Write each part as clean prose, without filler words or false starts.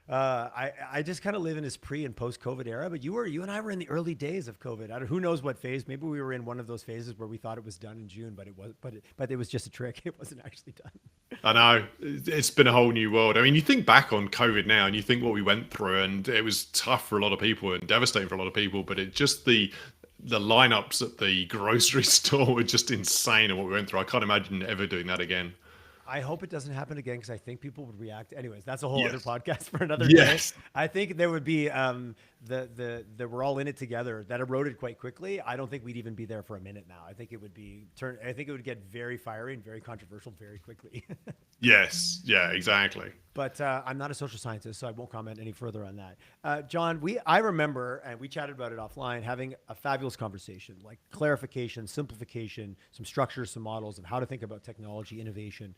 I just kind of live in this pre and post COVID era, but you and I were in the early days of COVID. Who knows what phase? Maybe we were in one of those phases where we thought it was done in June, but it was just a trick. It wasn't actually done. I know it's been a whole new world. I mean, you think back on COVID now, and you think what we went through, and it was tough for a lot of people and devastating for a lot of people. But it just the lineups at the grocery store were just insane, and what we went through. I can't imagine ever doing that again. I hope it doesn't happen again because I think people would react. Anyways, that's a whole other Yes. podcast for another day. Yes. I think there would be the we're all in it together that eroded quite quickly. I don't think we'd even be there for a minute now. I think it would be turn. I think it would get very fiery and very controversial very quickly. Yes. Yeah. Exactly. But I'm not a social scientist, so I won't comment any further on that. John, I remember, and we chatted about it offline, having a fabulous conversation, like clarification, simplification, some structures, some models of how to think about technology, innovation,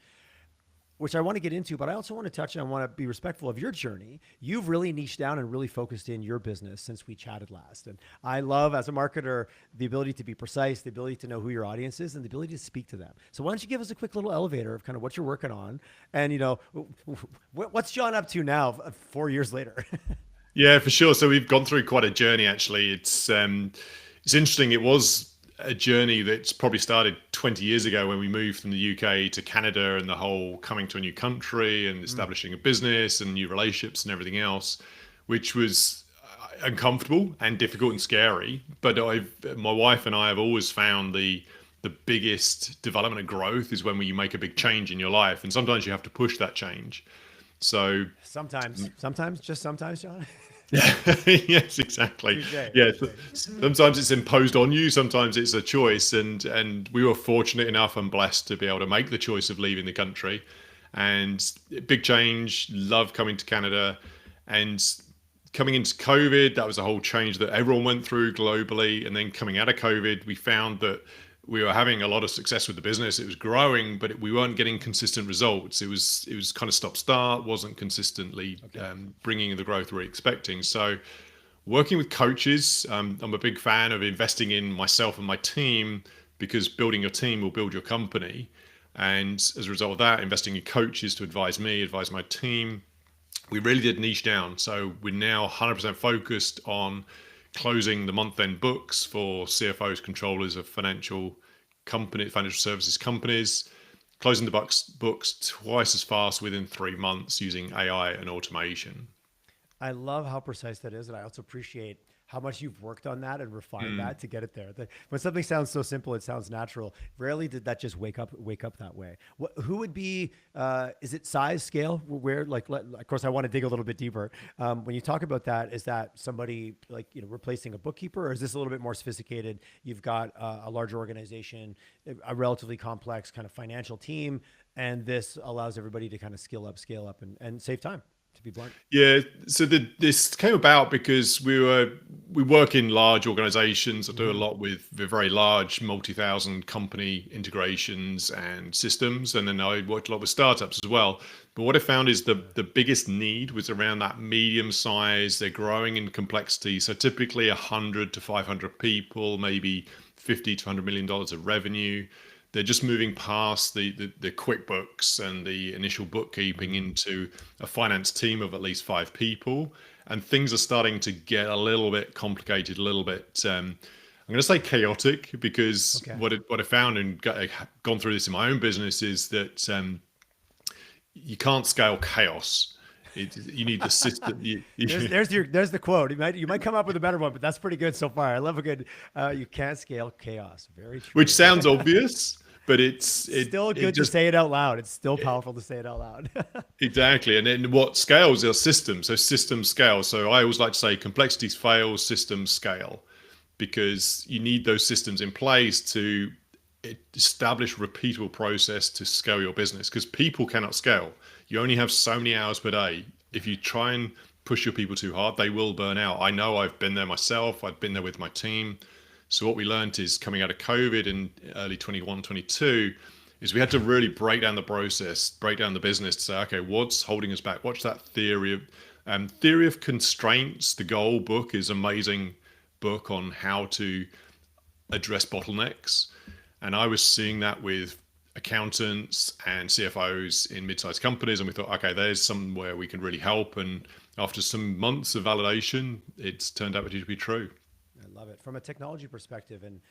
which I want to get into, but I also want to touch and I want to be respectful of your journey. You've really niched down and really focused in your business since we chatted last. And I love, as a marketer, the ability to be precise, the ability to know who your audience is, and the ability to speak to them. So why don't you give us a quick little elevator of kind of what you're working on, and what's John up to now, 4 years later? Yeah, for sure. So we've gone through quite a journey. Actually, it's interesting. It was a journey that's probably started 20 years ago when we moved from the UK to Canada, and the whole coming to a new country and establishing a business and new relationships and everything else, which was uncomfortable and difficult and scary. But my wife and I have always found the biggest development and growth is when you make a big change in your life, and sometimes you have to push that change. So Sometimes, just sometimes, John. yeah, yes, exactly. Touche, Yeah, touche. sometimes it's imposed on you, sometimes it's a choice, and we were fortunate enough and blessed to be able to make the choice of leaving the country, and big change. Love coming to Canada, and coming into COVID, that was a whole change that everyone went through globally, and then coming out of COVID, we found that we were having a lot of success with the business. It was growing, but we weren't getting consistent results. It was kind of stop start, wasn't consistently bringing the growth we're expecting. So working with coaches, I'm a big fan of investing in myself and my team, because building your team will build your company. And as a result of that, investing in coaches to advise me, advise my team, we really did niche down. So we're now 100% focused on closing the month-end books for CFOs, controllers of financial services companies, closing the books twice as fast within 3 months using AI and automation. I love how precise that is, and I also appreciate how much you've worked on that and refined that to get it there. When something sounds so simple, it sounds natural. Rarely did that just wake up that way. Who would be? Is it size, scale? Where, of course, I want to dig a little bit deeper. When you talk about that, is that somebody replacing a bookkeeper, or is this a little bit more sophisticated? You've got a larger organization, a relatively complex kind of financial team, and this allows everybody to kind of scale up, and save time. To be blunt. Yeah, so this came about because we work in large organizations. I do a lot with the very large multi-thousand company integrations and systems, and then I worked a lot with startups as well. But what I found is the biggest need was around that medium size. They're growing in complexity, so typically 100 to 500 people, maybe 50 to 100 million dollars of revenue. They're just moving past the QuickBooks and the initial bookkeeping into a finance team of at least 5 people. And things are starting to get a little bit complicated, a little bit, I'm going to say chaotic, because what I found and gone through this in my own business is that you can't scale chaos. You need the system. There's the quote. You might come up with a better one, but that's pretty good so far. I love a good. You can't scale chaos. Very true. Which sounds obvious, but it's still good to say it out loud. It's still powerful to say it out loud. Exactly. And then what scales are systems. So systems scale. So I always like to say complexities fail, systems scale, because you need those systems in place to establish repeatable process to scale your business, because people cannot scale. You only have so many hours per day. If you try and push your people too hard, they will burn out. I know, I've been there myself. I've been there with my team. So what we learned is, coming out of COVID in early 21, 22, is we had to really break down the process, break down the business to say, okay, what's holding us back? What's that theory of constraints? The Goal book is an amazing book on how to address bottlenecks. And I was seeing that with accountants and CFOs in mid-sized companies, and we thought, okay, there's somewhere we can really help. And after some months of validation, it's turned out to be true. I love it from a technology perspective, and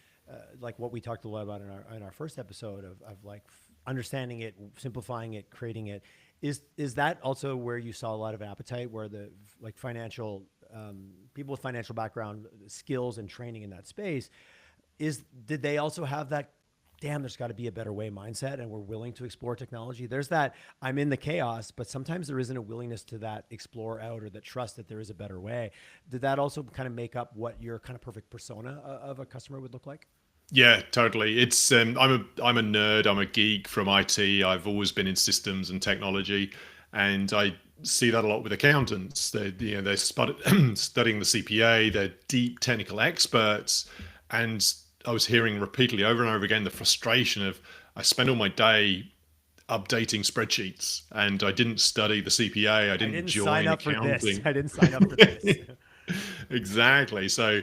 like what we talked a lot about in our first episode of like understanding it, simplifying it, creating it. Is that also where you saw a lot of appetite, where the like financial people with financial background, skills, and training in that space, did they also have that? Damn, there's got to be a better way mindset, and we're willing to explore technology. There's that I'm in the chaos, but sometimes there isn't a willingness to that explore out or that trust that there is a better way. Did that also kind of make up what your kind of perfect persona of a customer would look like? Yeah, totally. It's I'm a nerd. I'm a geek from IT. I've always been in systems and technology, and I see that a lot with accountants. They're studying the CPA. They're deep technical experts, and I was hearing repeatedly over and over again the frustration of I spend all my day updating spreadsheets, and I didn't study the CPA. I I didn't didn't sign join up for this. accounting. I didn't sign up for this. Exactly. So,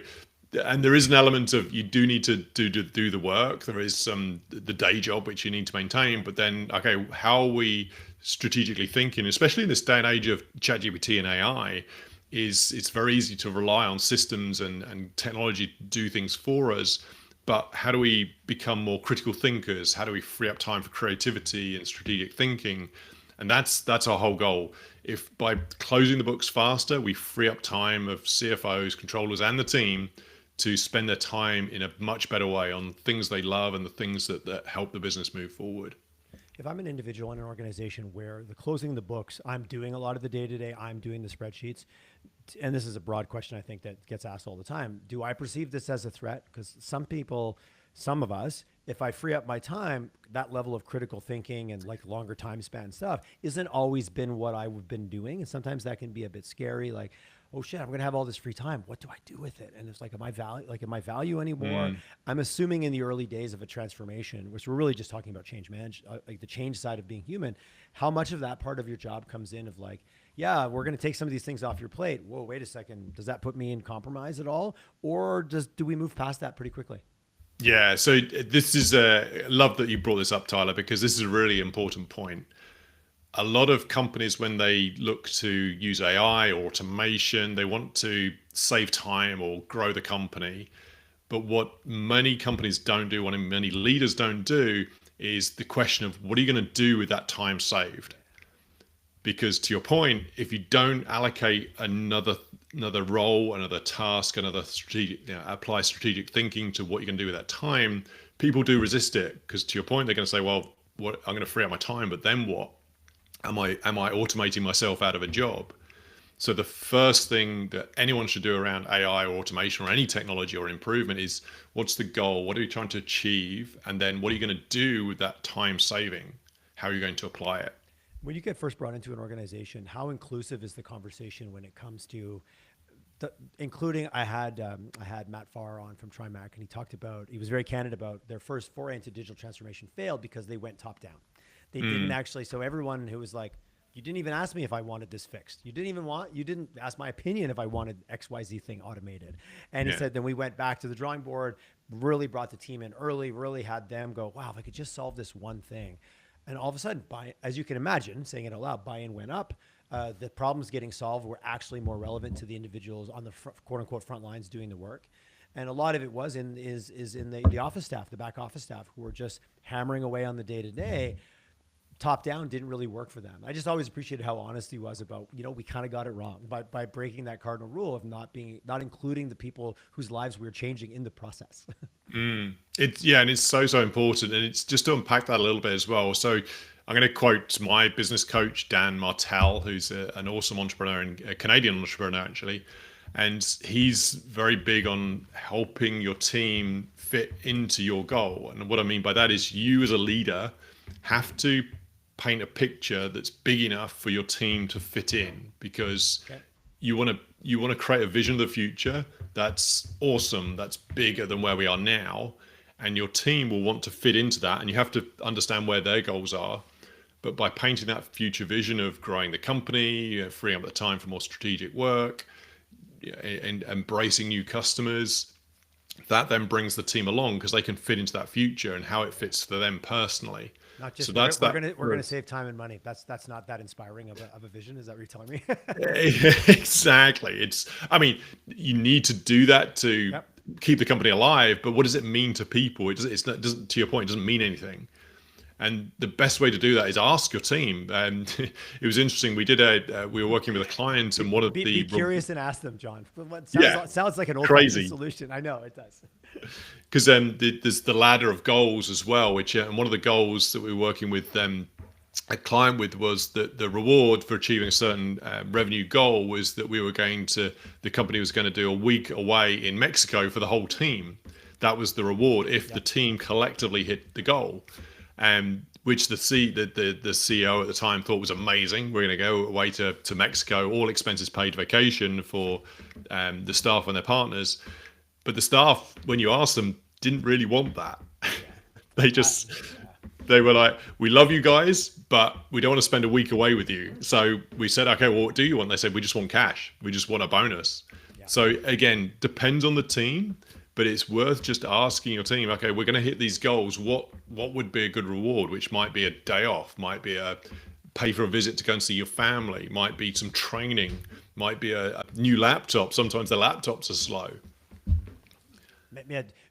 and there is an element of you do need to do the work. There is the day job which you need to maintain, but then okay, how are we strategically thinking, especially in this day and age of ChatGPT and AI, is it's very easy to rely on systems and technology to do things for us. But how do we become more critical thinkers? How do we free up time for creativity and strategic thinking? And that's our whole goal. If by closing the books faster, we free up time of CFOs, controllers, and the team to spend their time in a much better way on things they love and the things that help the business move forward. If I'm an individual in an organization where the closing the books, I'm doing a lot of the day to day, I'm doing the spreadsheets, and this is a broad question I think that gets asked all the time. Do I perceive this as a threat? Because some people, some of us, if I free up my time, that level of critical thinking and like longer time span stuff isn't always been what I've been doing. And sometimes that can be a bit scary. Like, oh shit, I'm gonna have all this free time. What do I do with it? And it's like, am I value anymore? I'm assuming in the early days of a transformation, which we're really just talking about change management, like the change side of being human, how much of that part of your job comes in of like, yeah, we're going to take some of these things off your plate. Whoa, wait a second. Does that put me in compromise at all? Or do we move past that pretty quickly? Yeah, so this is love that you brought this up, Tyler, because this is a really important point. A lot of companies, when they look to use AI or automation, they want to save time or grow the company. But what many companies don't do, what many leaders don't do, is the question of what are you going to do with that time saved? Because to your point, if you don't allocate another role, another task, another strategic, apply strategic thinking to what you can do with that time, people do resist it. Because to your point, they're going to say, well, what, I'm going to free up my time, but then what? Am I automating myself out of a job? So the first thing that anyone should do around AI or automation or any technology or improvement is what's the goal? What are you trying to achieve? And then what are you going to do with that time saving? How are you going to apply it? When you get first brought into an organization, how inclusive is the conversation when it comes to including I had Matt Farr on from TriMac, and he was very candid about their first foray into digital transformation failed because they went top down. They didn't actually. So everyone who was like, you didn't even ask me if I wanted this fixed. You didn't ask my opinion if I wanted XYZ thing automated. And he said, then we went back to the drawing board, really brought the team in early, really had them go, wow, if I could just solve this one thing. And all of a sudden, as you can imagine, saying it out loud, buy-in went up. The problems getting solved were actually more relevant to the individuals on the quote unquote front lines doing the work. And a lot of it is in the office staff, the back office staff, who were just hammering away on the day to day. Top down didn't really work for them. I just always appreciated how honest he was about, we kind of got it wrong by breaking that cardinal rule of not including the people whose lives we were changing in the process. And it's so important. And it's just to unpack that a little bit as well. So I'm going to quote my business coach, Dan Martell, who's an awesome entrepreneur and a Canadian entrepreneur, actually. And he's very big on helping your team fit into your goal. And what I mean by that is you as a leader have to paint a picture that's big enough for your team to fit in, because you want to create a vision of the future that's awesome, that's bigger than where we are now, and your team will want to fit into that, and you have to understand where their goals are. But by painting that future vision of growing the company, freeing up the time for more strategic work, and embracing new customers, that then brings the team along because they can fit into that future and how it fits for them personally. Not So just that's that. we're gonna save time and money. That's not that inspiring of a vision. Is that what you're telling me? Exactly. I mean, you need to do that to Yep. keep the company alive, but what does it mean to people? It's not, doesn't, to your point, it doesn't mean anything. And the best way to do that is ask your team. And it was interesting. We were working with a client, and one of Be the, curious and ask them, John. What yeah, sounds like an old fashioned crazy. solution. I know it does. Because there's the ladder of goals as well, which and one of the goals that we were working with a client with was that the reward for achieving a certain revenue goal was that the company was going to do a week away in Mexico for the whole team. That was the reward if the team collectively hit the goal, which the CEO at the time thought was amazing. We're going to go away to Mexico, all expenses paid vacation for the staff and their partners. But the staff, when you asked them, didn't really want that. They just, they were like, we love you guys, but we don't want to spend a week away with you. So we said, okay, well, what do you want? They said, we just want cash. We just want a bonus. Yeah. So again, depends on the team, but it's worth just asking your team, okay, we're going to hit these goals. What would be a good reward? Which might be a day off, might be a pay for a visit to go and see your family, might be some training, might be a new laptop. Sometimes the laptops are slow.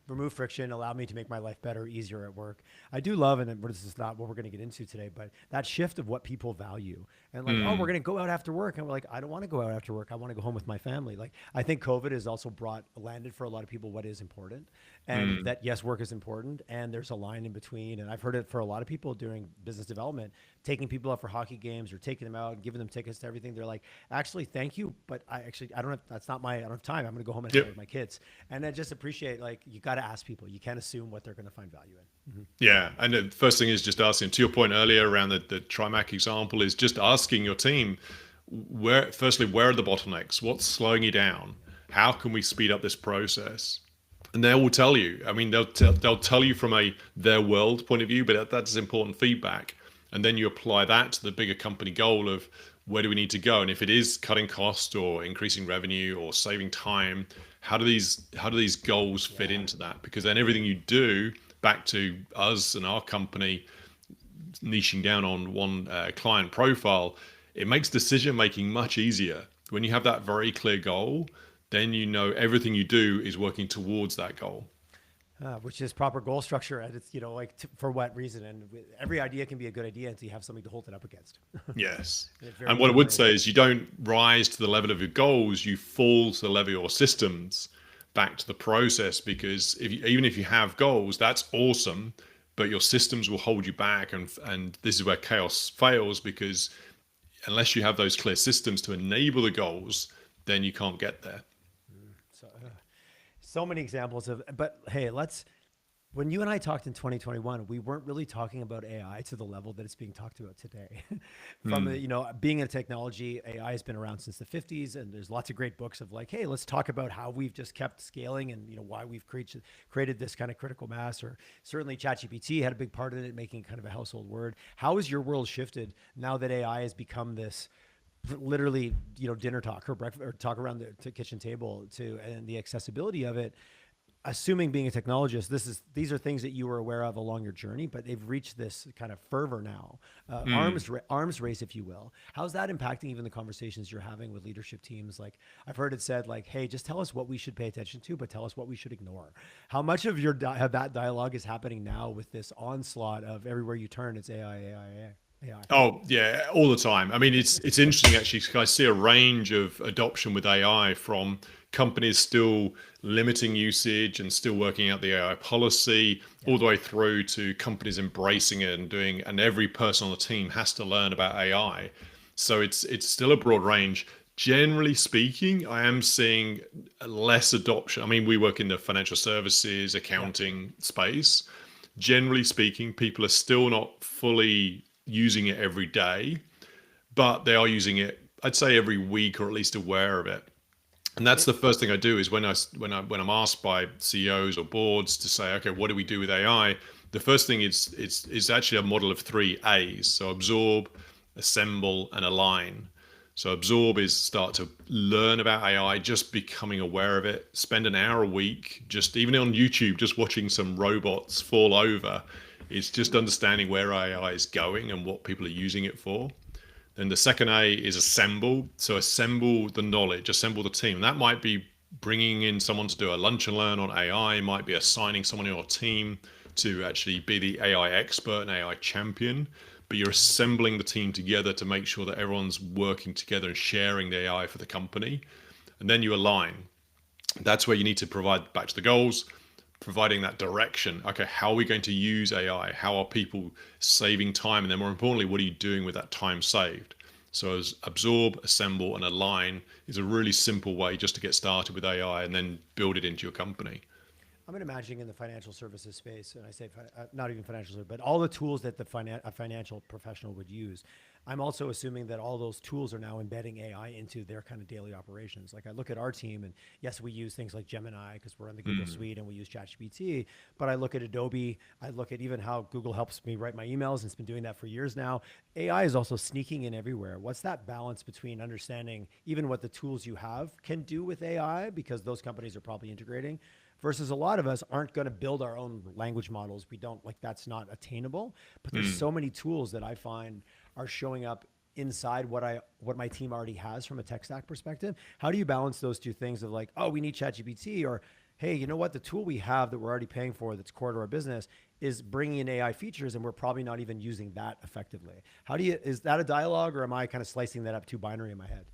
Remove friction, allow me to make my life better, easier at work. I do love, and this is not what we're going to get into today, but that shift of what people value. And like, oh, we're going to go out after work. And we're like, I don't want to go out after work. I want to go home with my family. Like, I think COVID has also landed for a lot of people what is important. And that, yes, work is important. And there's a line in between. And I've heard it for a lot of people during business development, taking people out for hockey games or taking them out and giving them tickets to everything. They're like, actually, thank you. But I don't have, I don't have time. I'm going to go home and hang out with my kids. And I just appreciate, like, you got to ask people. You can't assume what they're going to find value in. Mm-hmm. Yeah. And the first thing is just asking, to your point earlier around the TriMac example, is just asking your team, where are the bottlenecks? What's slowing you down? How can we speed up this process? And they will tell you. I mean, they'll tell you from their world point of view, but that's important feedback. And then you apply that to the bigger company goal of where do we need to go? And if it is cutting cost or increasing revenue or saving time, how do these goals fit into that? Because then everything you do, back to us and our company niching down on one client profile, it makes decision making much easier. When you have that very clear goal, then you know everything you do is working towards that goal. Which is proper goal structure. And it's, for what reason? And every idea can be a good idea until you have something to hold it up against. Yes. And what I would say is you don't rise to the level of your goals, you fall to the level of your systems back to the process, because even if you have goals, that's awesome, but your systems will hold you back. And this is where chaos fails, because unless you have those clear systems to enable the goals, then you can't get there. So many examples but hey, when you and I talked in 2021, we weren't really talking about AI to the level that it's being talked about today. From being in technology, AI has been around since the 50s, and there's lots of great books of like, hey, let's talk about how we've just kept scaling and why we've created this kind of critical mass. Or certainly ChatGPT had a big part in it, making kind of a household word. How has your world shifted now that AI has become this literally, dinner talk or breakfast or talk around the kitchen table and the accessibility of it? Assuming being a technologist, these are things that you were aware of along your journey, but they've reached this kind of fervor now, arms race, if you will. How's that impacting even the conversations you're having with leadership teams? Like, I've heard it said, like, hey, just tell us what we should pay attention to, but tell us what we should ignore. How much of that dialogue is happening now with this onslaught of everywhere you turn, it's AI, AI, AI? AI. Oh yeah, all the time. I mean, it's interesting actually, because I see a range of adoption with AI, from companies still limiting usage and still working out the AI policy, all the way through to companies embracing it and every person on the team has to learn about AI. So it's still a broad range. Generally speaking, I am seeing less adoption. I mean, we work in the financial services, accounting space. Generally speaking, people are still not fully using it every day, but they are using it, I'd say, every week, or at least aware of it. And that's the first thing I do is when I'm asked by CEOs or boards to say, okay, what do we do with AI? The first thing is actually a model of 3 A's. So absorb, assemble, and align. So absorb is start to learn about AI, just becoming aware of it. Spend an hour a week, just even on YouTube, just watching some robots fall over. It's just understanding where AI is going and what people are using it for. Then the second A is assemble. So assemble the knowledge, assemble the team. That might be bringing in someone to do a lunch and learn on AI, might be assigning someone in your team to actually be the AI expert and AI champion. But you're assembling the team together to make sure that everyone's working together and sharing the AI for the company. And then you align. That's where you need to provide back to the goals, providing that direction. Okay, how are we going to use AI? How are people saving time? And then more importantly, what are you doing with that time saved? So as absorb, assemble, and align is a really simple way just to get started with AI and then build it into your company. I'm imagining in the financial services space, and I say not even financial, but all the tools that a financial professional would use. I'm also assuming that all those tools are now embedding AI into their kind of daily operations. Like I look at our team, and yes, we use things like Gemini because we're in the Google Suite and we use ChatGPT. But I look at Adobe. I look at even how Google helps me write my emails, and it's been doing that for years now. AI is also sneaking in everywhere. What's that balance between understanding even what the tools you have can do with AI, because those companies are probably integrating, versus a lot of us aren't going to build our own language models. We don't, like, that's not attainable. But there's so many tools that I find are showing up inside what my team already has from a tech stack perspective. How do you balance those two things of like, oh, we need ChatGPT, or hey, you know what, the tool we have that we're already paying for that's core to our business is bringing in AI features and we're probably not even using that effectively. Is that a dialogue, or am I kind of slicing that up too binary in my head?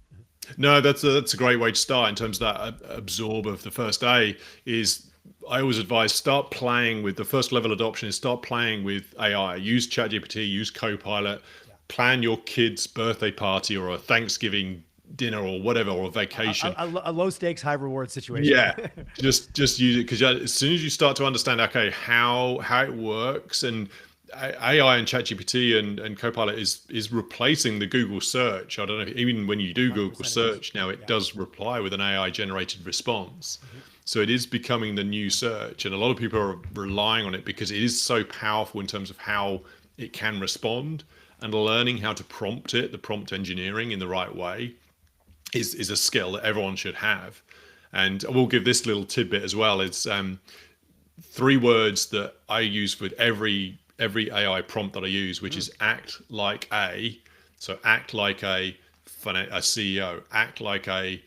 No, that's a great way to start in terms of that absorb of the first A is I always advise start playing with the first level adoption is start playing with AI. Use ChatGPT, use Copilot, Yeah. plan your kid's birthday party or a Thanksgiving dinner or whatever, or a vacation. A low stakes, high reward situation. Yeah, just use it because as soon as you start to understand, okay, how it works, and AI and ChatGPT and Copilot is replacing the Google search. I don't know, even when you do Google 100% it is. search now, it Yeah. does reply with an AI generated response. Mm-hmm. So it is becoming the new search, and a lot of people are relying on it because it is so powerful in terms of how it can respond, and learning how to prompt it, the prompt engineering in the right way is a skill that everyone should have. And I will give this little tidbit as well. It's three words that I use for every AI prompt that I use, which is act like a. So act like a CEO, act like a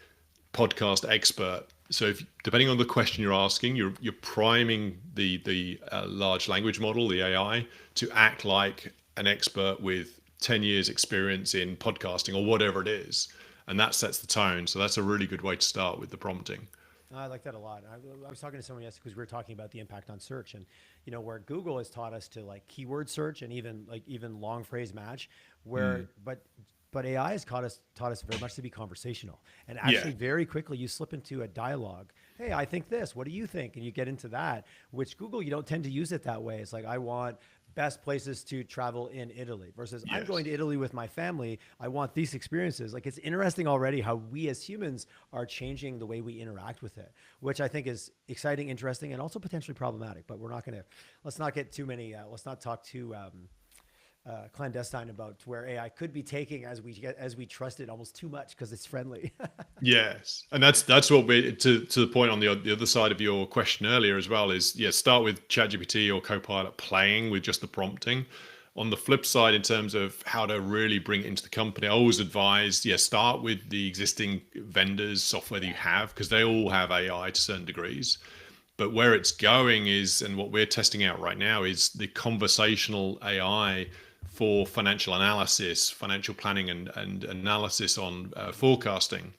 podcast expert. So if depending on the question you're asking, you're priming the large language model, the AI, to act like an expert with 10 years experience in podcasting or whatever it is, and that sets the tone. So that's a really good way to start with the prompting. I like that a lot. I was talking to someone yesterday because we were talking about the impact on search, and where Google has taught us to like keyword search and even long phrase match, where but AI has taught us very much to be conversational, and Yeah. actually very quickly you slip into a dialogue. Hey, I think this. What do you think? And you get into that, which Google, you don't tend to use it that way. It's like, I want best places to travel in Italy versus I'm going Yes. to Italy with my family. I want these experiences. Like, it's interesting already how we as humans are changing the way we interact with it, which I think is exciting, interesting, and also potentially problematic. But let's not get too many, let's not talk too clandestine about where AI could be taking as we trust it almost too much because it's friendly. Yes, and that's what we to the point on the other side of your question earlier as well is, yeah, start with ChatGPT or Copilot playing with just the prompting. On the flip side, in terms of how to really bring it into the company, I always advise, yeah, start with the existing vendors, software that you have, because they all have AI to certain degrees. But where it's going is, and what we're testing out right now is the conversational AI for financial analysis, financial planning, and analysis on forecasting.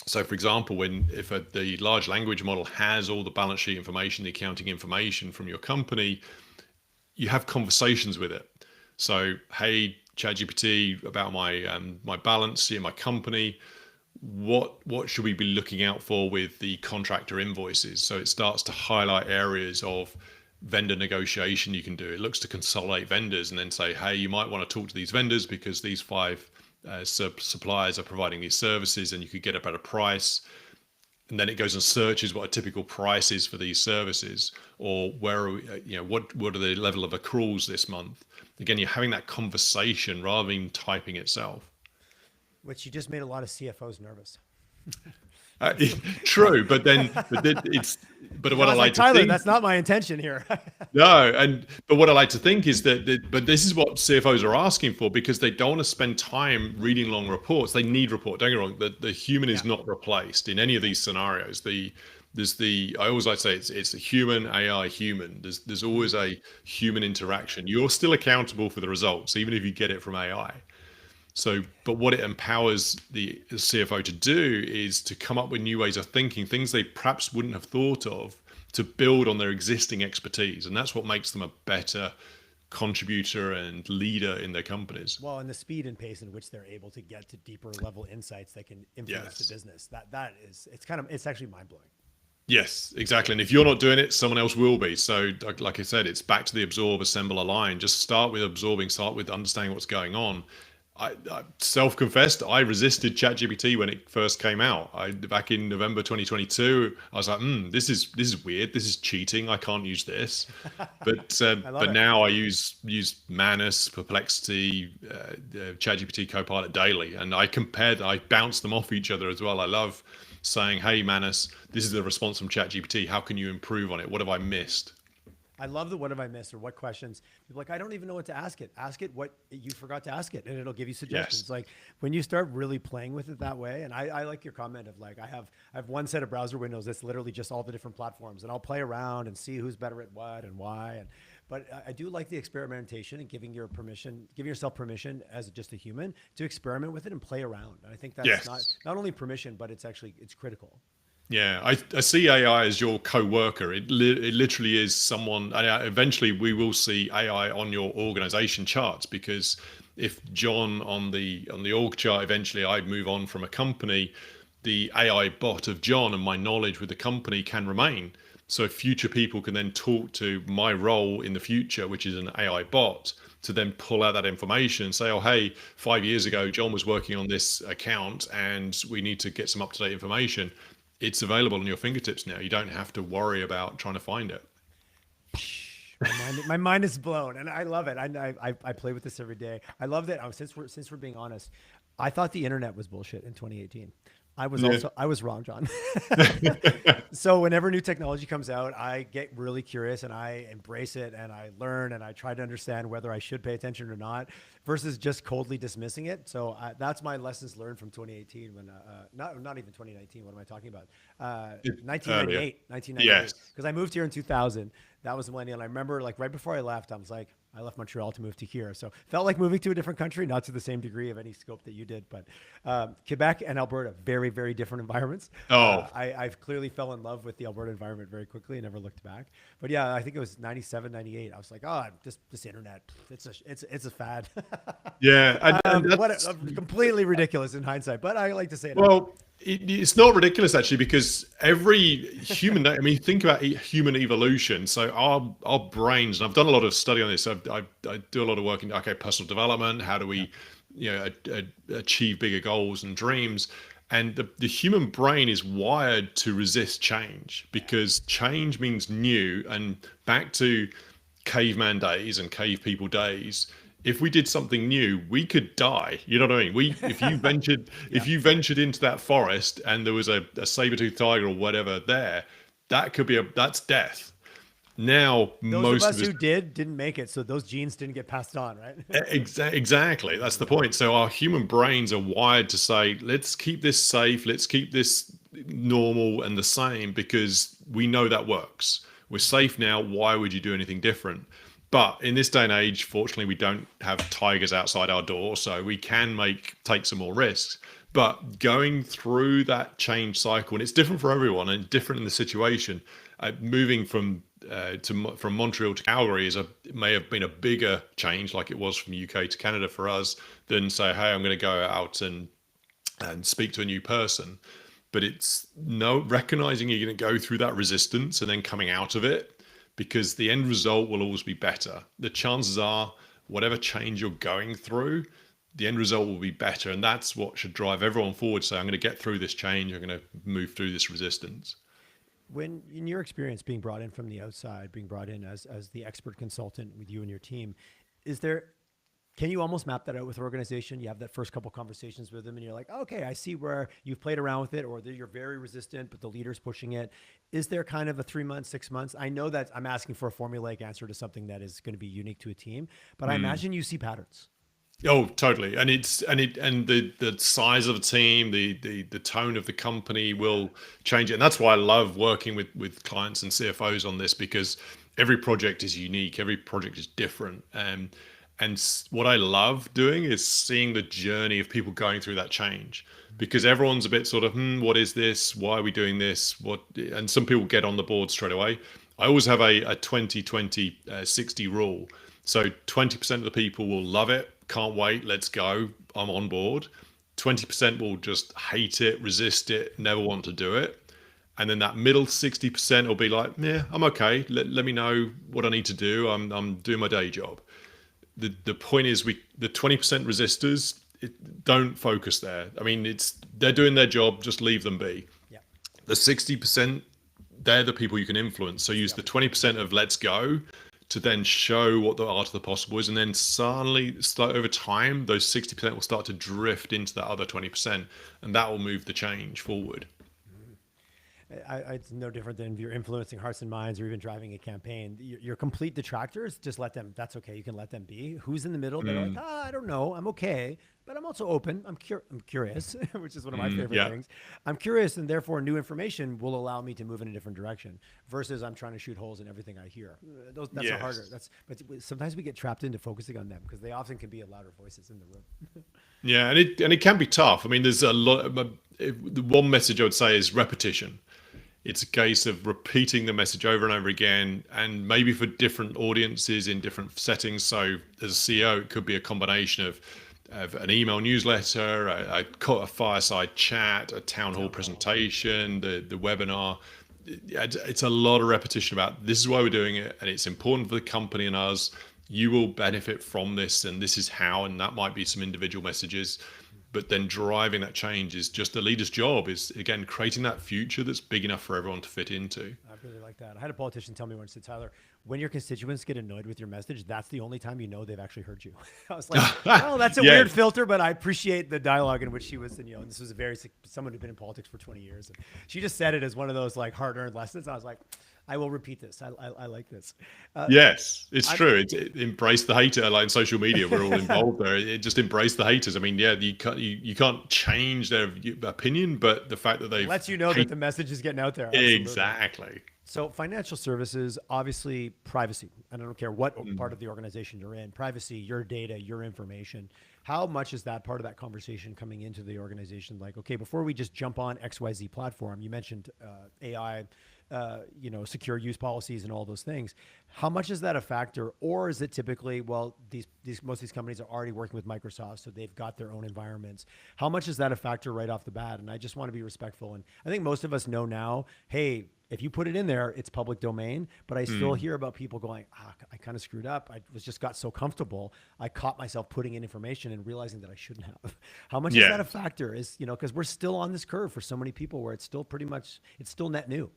So, for example, if the large language model has all the balance sheet information, the accounting information from your company, you have conversations with it. So, hey, ChatGPT, about my balance in my company, what should we be looking out for with the contractor invoices? So it starts to highlight areas of vendor negotiation you can do. It looks to consolidate vendors and then say, hey, you might want to talk to these vendors because these five suppliers are providing these services and you could get a better price. And then it goes and searches what a typical price is for these services, or where are we, what are the level of accruals this month. Again, you're having that conversation rather than typing itself. Which you just made a lot of CFOs nervous. Uh, True, but what I John's like, like to Tyler, think. that's not my intention here. No, but what I like to think is but this is what CFOs are asking for because they don't want to spend time reading long reports. They need report. Don't get me wrong. The human Yeah. is not replaced in any of these scenarios. I always like to say it's a human AI human. There's always a human interaction. You're still accountable for the results, even if you get it from AI. So, but what it empowers the CFO to do is to come up with new ways of thinking, things they perhaps wouldn't have thought of, to build on their existing expertise. And that's what makes them a better contributor and leader in their companies. Well, and the speed and pace in which they're able to get to deeper level insights that can influence the Yes. business. That is, it's actually mind blowing. Yes, exactly. And if you're not doing it, someone else will be. So, like I said, it's back to the absorb, assemble, align. Just start with absorbing, start with understanding what's going on. I self-confessed, I resisted ChatGPT when it first came out. Back in November 2022, I was like, this is weird. This is cheating. I can't use this. But I love but it. now I use Manus, Perplexity, ChatGPT Copilot daily, and I bounce them off each other as well. I love saying, "Hey Manus, this is the response from ChatGPT. How can you improve on it? What have I missed?" I love the what have I missed or what questions. People are like, I don't even know what to ask it. Ask it what you forgot to ask it, and it'll give you Yes. suggestions. Like when you start really playing with it that way, and I like your comment of like, I have one set of browser windows that's literally just all the different platforms, and I'll play around and see who's better at what and why. And but I do like the experimentation and giving yourself permission as just a human to experiment with it and play around. And I think that's Yes. not only permission, but it's critical. Yeah, I see AI as your co-worker. It literally is someone. And eventually, we will see AI on your organization charts because if John on the org chart, eventually I move on from a company, the AI bot of John and my knowledge with the company can remain. So future people can then talk to my role in the future, which is an AI bot, to then pull out that information and say, oh, hey, 5 years ago, John was working on this account and we need to get some up-to-date information. It's available on your fingertips now. You don't have to worry about trying to find it. My mind is blown, and I love it. I play with this every day. I love that. Since we're being honest, I thought the internet was bullshit in 2018. Yeah. I was wrong, John. So whenever new technology comes out, I get really curious and I embrace it and I learn and I try to understand whether I should pay attention or not, versus just coldly dismissing it. So that's my lessons learned from 2018 when not even 2019. What am I talking about? Earlier. 1998. Yes. Because I moved here in 2000. That was the millennial. I remember like right before I left, I was like, I left Montreal to move to here. So felt like moving to a different country, not to the same degree of any scope that you did, but Quebec and Alberta, very, very different environments. Oh, I've clearly fell in love with the Alberta environment very quickly and never looked back. But yeah, I think it was 97, 98. I was like, oh, this internet, it's a fad. yeah. And Completely ridiculous in hindsight, but I like to say it out loud. well, it's not ridiculous actually because every human, I mean, think about human evolution. So our brains, and I've done a lot of study on this. I do a lot of work in personal development. How do we, achieve bigger goals and dreams? And the human brain is wired to resist change because change means new. And back to caveman days and cave people days, if we did something new, we could die. You know what I mean? Yeah. If you ventured into that forest and there was a saber-toothed tiger or whatever there, that's death. Now Those of most us of us who didn't make it, so those genes didn't get passed on, right? exactly, that's the point. So our human brains are wired to say, let's keep this safe, let's keep this normal and the same because we know that works. We're safe now. Why would you do anything different? But in this day and age, fortunately, we don't have tigers outside our door, so we can take some more risks. But going through that change cycle, and it's different for everyone and different in the situation. Moving from Montreal to Calgary may have been a bigger change, like it was from UK to Canada for us, than say, hey, I'm going to go out and speak to a new person. But it's no recognizing you're going to go through that resistance and then coming out of it because the end result will always be better. The chances are, whatever change you're going through, the end result will be better. And that's what should drive everyone forward. So I'm going to get through this change. I'm going to move through this resistance. When in your experience being brought in from the outside, being brought in as the expert consultant with you and your team, is there Can you almost map that out with organization? You have that first couple conversations with them and you're like, okay, I see where you've played around with it, or that you're very resistant, but the leader's pushing it. Is there kind of a 3 months, 6 months? I know that I'm asking for a formulaic answer to something that is going to be unique to a team, but I imagine you see patterns. Oh, totally. And the size of the team, the tone of the company will change it. And that's why I love working with clients and CFOs on this, because every project is unique, every project is different. What I love doing is seeing the journey of people going through that change, because everyone's a bit sort of, what is this? Why are we doing this? And some people get on the board straight away. I always have a 20-20-60 rule. So 20% of the people will love it, can't wait, let's go, I'm on board. 20% will just hate it, resist it, never want to do it. And then that middle 60% will be like, yeah, I'm okay. Let me know what I need to do. I'm doing my day job. The point is, the 20% resistors, don't focus there. I mean, they're doing their job, just leave them be. Yeah. The 60%, they're the people you can influence. So use the 20% of let's go to then show what the art of the possible is, and then suddenly start over time, those 60% will start to drift into that other 20%, and that will move the change forward. It's no different than if you're influencing hearts and minds or even driving a campaign. Your complete detractors, just let them. That's okay. You can let them be. Who's in the middle? They're like, I don't know. I'm okay, but I'm also open. I'm curious, which is one of my favorite things. I'm curious, and therefore new information will allow me to move in a different direction versus I'm trying to shoot holes in everything I hear. That's a harder. But sometimes we get trapped into focusing on them because they often can be louder voices in the room. Yeah, and it can be tough. I mean, there's a lot. The one message I would say is repetition. It's a case of repeating the message over and over again, and maybe for different audiences in different settings. So as a CEO, it could be a combination of an email newsletter, a fireside chat, a town hall presentation, the webinar. It's a lot of repetition about this is why we're doing it, and it's important for the company and us. You will benefit from this, and this is how, and that might be some individual messages. But then driving that change is just the leader's job, is again creating that future that's big enough for everyone to fit into. I really like that. I had a politician tell me once, Tyler, when your constituents get annoyed with your message, that's the only time you know they've actually heard you. I was like, well, that's a weird filter, but I appreciate the dialogue in which she was, and this was someone who'd been in politics for 20 years. And she just said it as one of those like hard-earned lessons. I was like, I will repeat this. I like this. Yes, it's true. Embrace the hater. Like in social media, we're all involved there. Just embrace the haters. I mean, yeah, you can't change their opinion, but the fact that they lets you know that the message is getting out there. Absolutely. Exactly. So financial services, obviously privacy. And I don't care what part of the organization you're in, privacy, your data, your information. How much is that part of that conversation coming into the organization? Like, okay, before we just jump on XYZ platform, you mentioned AI, secure use policies and all those things. How much is that a factor, or is it typically, well, most of these companies are already working with Microsoft, so they've got their own environments. How much is that a factor right off the bat? And I just want to be respectful. And I think most of us know now, hey, if you put it in there, it's public domain, but I still hear about people going, I kind of screwed up. I just got so comfortable. I caught myself putting in information and realizing that I shouldn't have. How much is that a factor? Is, because we're still on this curve for so many people where it's still it's still net new.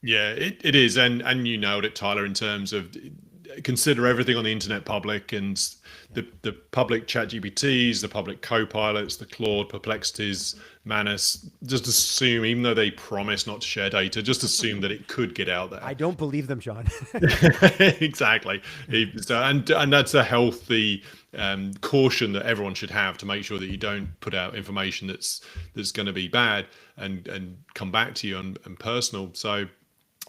Yeah, it is. And you nailed it, Tyler, in terms of consider everything on the internet public, and the public chat GPTs, the public co-pilots, the Claude, Perplexities, Manus, just assume, even though they promise not to share data, just assume that it could get out there. I don't believe them, John. Exactly. And that's a healthy caution that everyone should have, to make sure that you don't put out information that's going to be bad and come back to you and personal. So,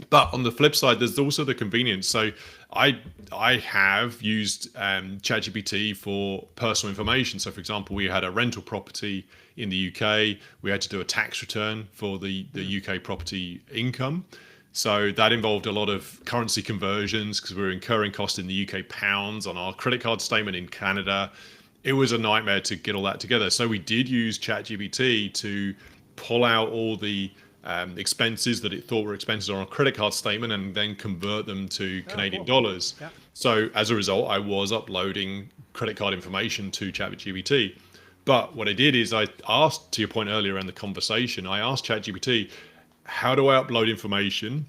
but on the flip side, there's also the convenience. So I have used ChatGPT for personal information. So for example, we had a rental property in the UK. We had to do a tax return for the UK property income. So that involved a lot of currency conversions because we were incurring costs in the UK pounds on our credit card statement in Canada. It was a nightmare to get all that together. So we did use ChatGPT to pull out all the expenses that it thought were expenses on a credit card statement and then convert them to Canadian dollars. Yeah. So as a result, I was uploading credit card information to ChatGPT. But what I did is I asked, to your point earlier in the conversation, I asked ChatGPT, how do I upload information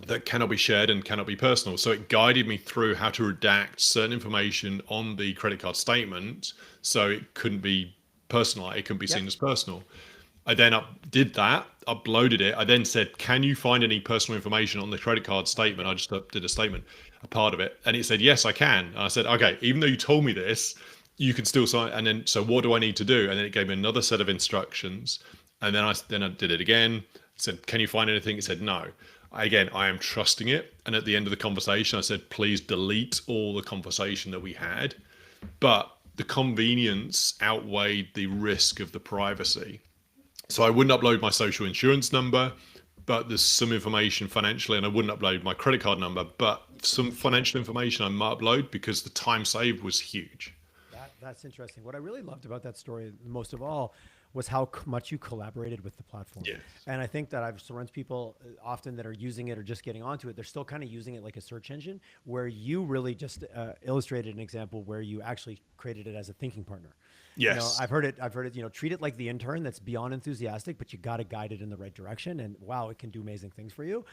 that cannot be shared and cannot be personal. So it guided me through how to redact certain information on the credit card statement so it couldn't be personal, it couldn't be Yep. seen as personal. I then did that, uploaded it. I then said, can you find any personal information on the credit card statement? I just did a statement, a part of it. And it said, yes, I can. And I said, okay, even though you told me this, you can still sign. And then, so what do I need to do? And then it gave me another set of instructions. And then I did it again. I said, can you find anything? It said, no. Again, I am trusting it. And at the end of the conversation, I said, please delete all the conversation that we had. But the convenience outweighed the risk of the privacy. So I wouldn't upload my social insurance number, but there's some information financially, and I wouldn't upload my credit card number, but some financial information I might upload because the time saved was huge. That's interesting. What I really loved about that story, most of all, was how much you collaborated with the platform. Yes. And I think that I've surrounded people often that are using it or just getting onto it. They're still kind of using it like a search engine, where you really just illustrated an example where you actually created it as a thinking partner. Yes. You know, I've heard it, treat it like the intern that's beyond enthusiastic, but you got to guide it in the right direction. And wow, it can do amazing things for you.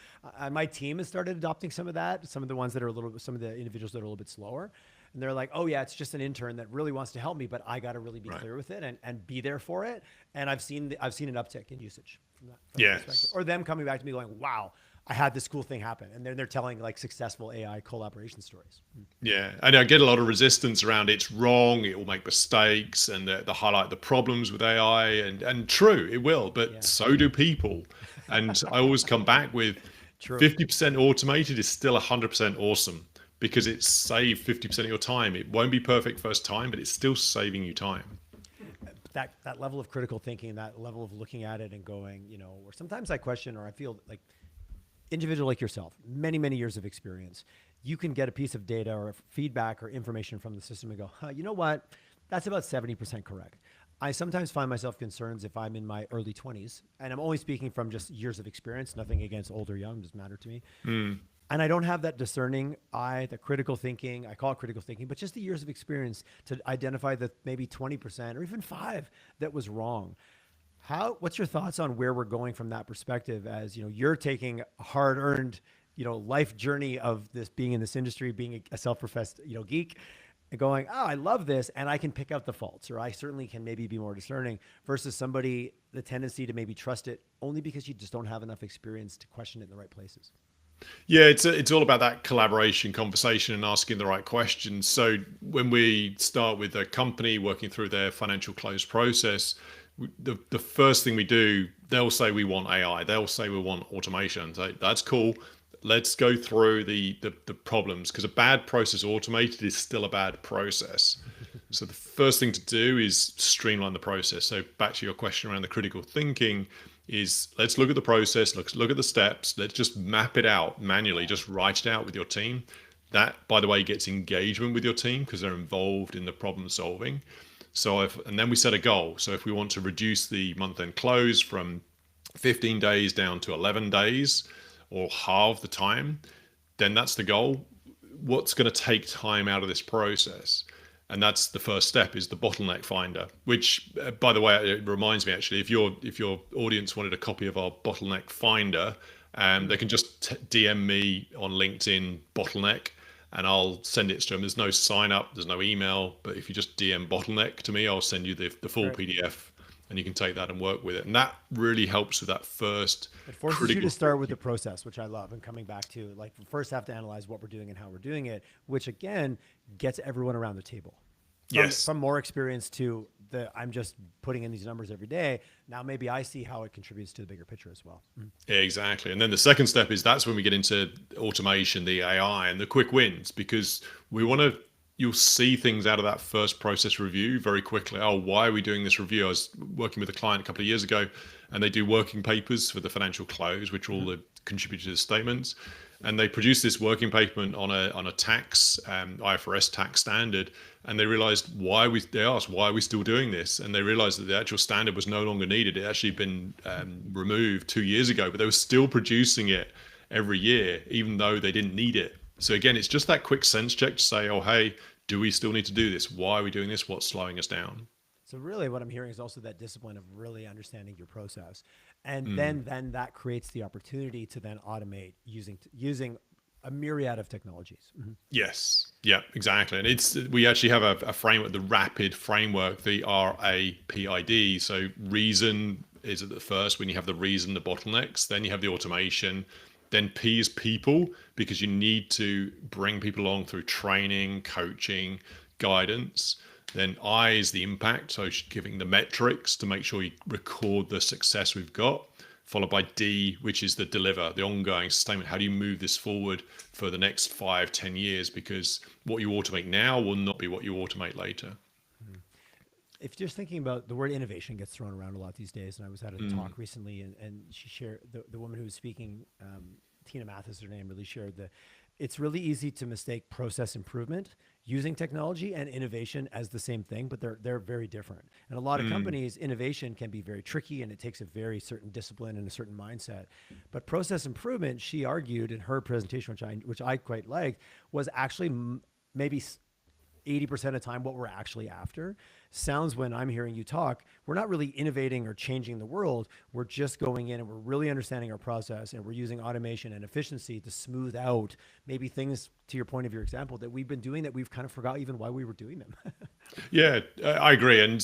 My team has started adopting some of that. Some of the ones that are some of the individuals that are a little bit slower. And they're like, oh yeah, it's just an intern that really wants to help me, but I got to really be clear with it and be there for it. And I've seen an uptick in usage from that perspective. Or them coming back to me going, wow, I had this cool thing happen. And then they're telling like successful AI collaboration stories. Yeah. And I get a lot of resistance around it's wrong, it will make mistakes, and the highlight the problems with AI. And true, it will, but so do people. And I always come back with 50% automated is still 100% awesome, because it's saved 50% of your time. It won't be perfect first time, but it's still saving you time. That level of critical thinking, that level of looking at it and going, or sometimes I question, or I feel like individual like yourself, many, many years of experience, you can get a piece of data or feedback or information from the system and go, you know what? That's about 70% correct. I sometimes find myself concerned if I'm in my early 20s, and I'm only speaking from just years of experience, nothing against old or young, doesn't matter to me. And I don't have that discerning eye, the critical thinking, I call it critical thinking, but just the years of experience to identify the maybe 20% or even 5% that was wrong. What's your thoughts on where we're going from that perspective, as you're taking a hard-earned, life journey of this, being in this industry, being a self-professed, geek, and going, oh, I love this, and I can pick out the faults, or I certainly can maybe be more discerning, versus somebody, the tendency to maybe trust it only because you just don't have enough experience to question it in the right places. Yeah, it's all about that collaboration, conversation, and asking the right questions. So when we start with a company working through their financial close process, the first thing we do, they'll say we want AI, they'll say we want automation. So that's cool. Let's go through the problems, because a bad process automated is still a bad process. So the first thing to do is streamline the process. So back to your question around the critical thinking is, let's look at the process, let's look at the steps, let's just map it out manually, just write it out with your team. That, by the way, gets engagement with your team because they're involved in the problem solving. So and then we set a goal. So if we want to reduce the month-end close from 15 days down to 11 days, or halve the time, then that's the goal. What's going to take time out of this process? And that's the first step, is the bottleneck finder, which, by the way, it reminds me, actually, if your audience wanted a copy of our bottleneck finder, they can just DM me on LinkedIn bottleneck, and I'll send it to them. There's no sign up, there's no email, but if you just DM bottleneck to me, I'll send you the full PDF, and you can take that and work with it. And that really helps with that first. It forces you to start with the process, which I love, and coming back to, like, we first have to analyze what we're doing and how we're doing it, which again gets everyone around the table. From more experience to I'm just putting in these numbers every day. Now maybe I see how it contributes to the bigger picture as well. Yeah, exactly. And then the second step is, that's when we get into automation, the AI, and the quick wins, because you'll see things out of that first process review very quickly. Oh, why are we doing this review? I was working with a client a couple of years ago, and they do working papers for the financial close, which are all the contributed statements. And they produced this working paper on a tax, IFRS tax standard. And they realized they asked, why are we still doing this? And they realized that the actual standard was no longer needed. It had actually been removed 2 years ago, but they were still producing it every year, even though they didn't need it. So again, it's just that quick sense check to say, oh, hey, do we still need to do this? Why are we doing this? What's slowing us down? So really what I'm hearing is also that discipline of really understanding your process. And Mm. then that creates the opportunity to then automate using a myriad of technologies. Mhm. Yes. Yeah, exactly. And we actually have a framework, the rapid framework, the RAPID. So reason is at the first, when you have the reason, the bottlenecks, then you have the automation, then P is people, because you need to bring people along through training, coaching, guidance. Then I is the impact, so giving the metrics to make sure you record the success we've got, followed by D, which is the deliver, the ongoing sustainment. How do you move this forward for the next 5, 10 years? Because what you automate now will not be what you automate later. Mhm. If you're just thinking about the word innovation gets thrown around a lot these days, and I was at a Mm, talk recently, and she shared the woman who was speaking, Tina Mathis, her name, really shared it's really easy to mistake process improvement using technology and innovation as the same thing, but they're very different. And a lot of mm, companies, innovation can be very tricky, and it takes a very certain discipline and a certain mindset. But process improvement, she argued in her presentation, which I quite liked, was actually maybe 80% of the time what we're actually after. Sounds, when I'm hearing you talk, we're not really innovating or changing the world. We're just going in and we're really understanding our process, and we're using automation and efficiency to smooth out maybe things, to your point of your example, that we've been doing that we've kind of forgot even why we were doing them. yeah, I agree. And